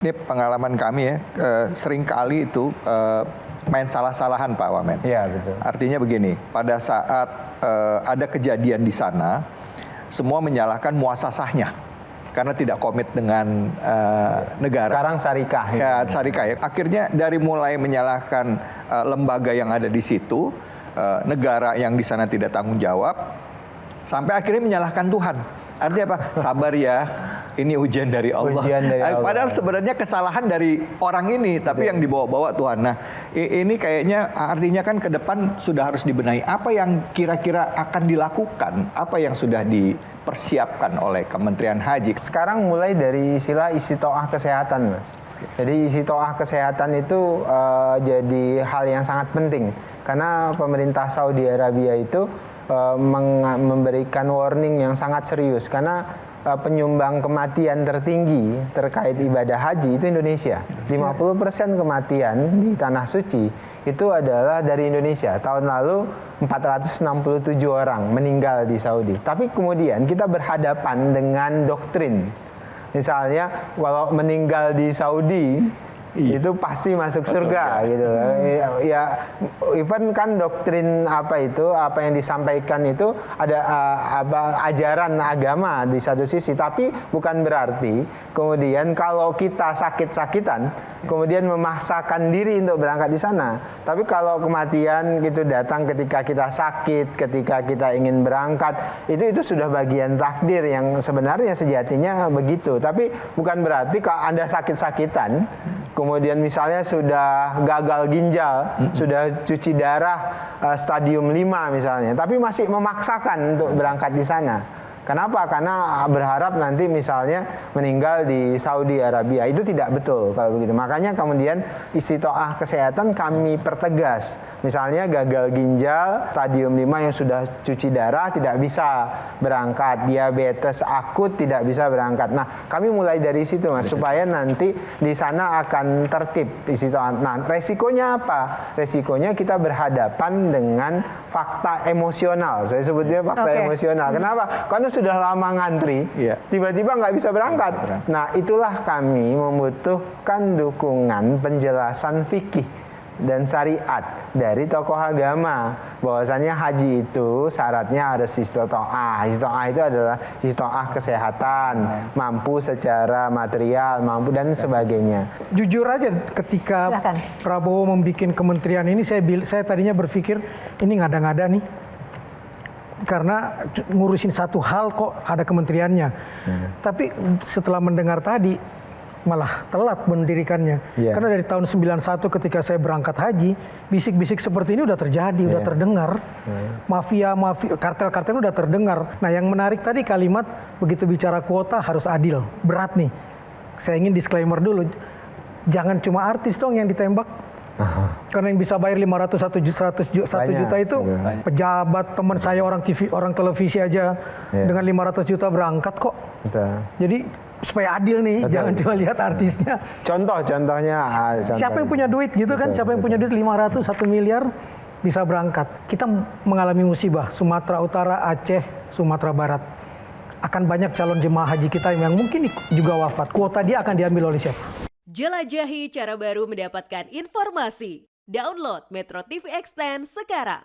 Ini pengalaman kami ya, seringkali itu main salah-salahan Pak Wamen. Iya, betul. Artinya begini, pada saat ada kejadian di sana, semua menyalahkan muasasahnya karena tidak komit dengan negara. Sekarang syarikah. Ya, syarikah ya. Akhirnya dari mulai menyalahkan lembaga yang ada di situ, negara yang di sana tidak tanggung jawab, sampai akhirnya menyalahkan Tuhan. Artinya apa? Sabar ya, ini ujian dari Allah. Ujian dari Allah. Padahal sebenarnya kesalahan dari orang ini, tapi yang dibawa-bawa Tuhan. Nah, ini kayaknya artinya kan ke depan sudah harus dibenahi. Apa yang kira-kira akan dilakukan? Apa yang sudah dipersiapkan oleh Kementerian Haji? Sekarang mulai dari istilah istitoah kesehatan, Mas. Jadi istitoah kesehatan itu jadi hal yang sangat penting. Karena pemerintah Saudi Arabia itu memberikan warning yang sangat serius karena penyumbang kematian tertinggi terkait ibadah haji itu Indonesia. 50% kematian di tanah suci itu adalah dari Indonesia. Tahun lalu 467 orang meninggal di Saudi. Tapi kemudian kita berhadapan dengan doktrin. Misalnya kalau meninggal di Saudi itu pasti masuk surga gitu. Ya, even kan doktrin apa yang disampaikan itu ada ajaran agama di satu sisi, tapi bukan berarti kemudian kalau kita sakit-sakitan kemudian memaksakan diri untuk berangkat di sana. Tapi kalau kematian gitu datang ketika kita sakit, ketika kita ingin berangkat, itu sudah bagian takdir yang sebenarnya sejatinya begitu. Tapi bukan berarti kalau Anda sakit-sakitan kemudian misalnya sudah gagal ginjal, sudah cuci darah stadium 5 misalnya, tapi masih memaksakan untuk berangkat di sana. Kenapa? Karena berharap nanti misalnya meninggal di Saudi Arabia. Itu tidak betul kalau begitu. Makanya kemudian istitoah kesehatan kami pertegas. Misalnya gagal ginjal, stadium 5 yang sudah cuci darah tidak bisa berangkat. Diabetes akut tidak bisa berangkat. Nah, kami mulai dari situ, Mas, supaya nanti di sana akan tertib istitoah. Nah, resikonya apa? Resikonya kita berhadapan dengan fakta emosional. Saya sebutnya fakta emosional. Kenapa? Karena sudah lama ngantri, tiba-tiba nggak bisa berangkat. Nah, itulah kami membutuhkan dukungan penjelasan fikih dan syariat dari tokoh agama bahwasanya haji itu syaratnya harus istitoah. Istitoah itu adalah istitoah kesehatan, mampu secara material, mampu dan sebagainya. Jujur aja, ketika Prabowo membuat kementerian ini, saya tadinya berpikir ini ngada-ngada nih. Karena ngurusin satu hal kok ada kementeriannya. Tapi setelah mendengar tadi malah telat mendirikannya. Karena dari tahun 91 ketika saya berangkat haji, bisik-bisik seperti ini udah terjadi, udah terdengar. Mafia, kartel-kartel udah terdengar. Nah, yang menarik tadi kalimat begitu bicara kuota harus adil. Berat nih. Saya ingin disclaimer dulu. Jangan cuma artis dong yang ditembak. Karena yang bisa bayar 500 1 juta itu pejabat, teman saya orang TV, orang televisi aja dengan 500 juta berangkat kok. Jadi supaya adil nih, jangan cuma lihat artisnya. Contohnya siapa yang punya duit gitu kan? Siapa yang punya duit 500 1 miliar bisa berangkat. Kita mengalami musibah Sumatera Utara, Aceh, Sumatera Barat. Akan banyak calon jemaah haji kita yang mungkin juga wafat. Kuota dia akan diambil oleh siapa? Jelajahi cara baru mendapatkan informasi. Download Metro TV Extend sekarang.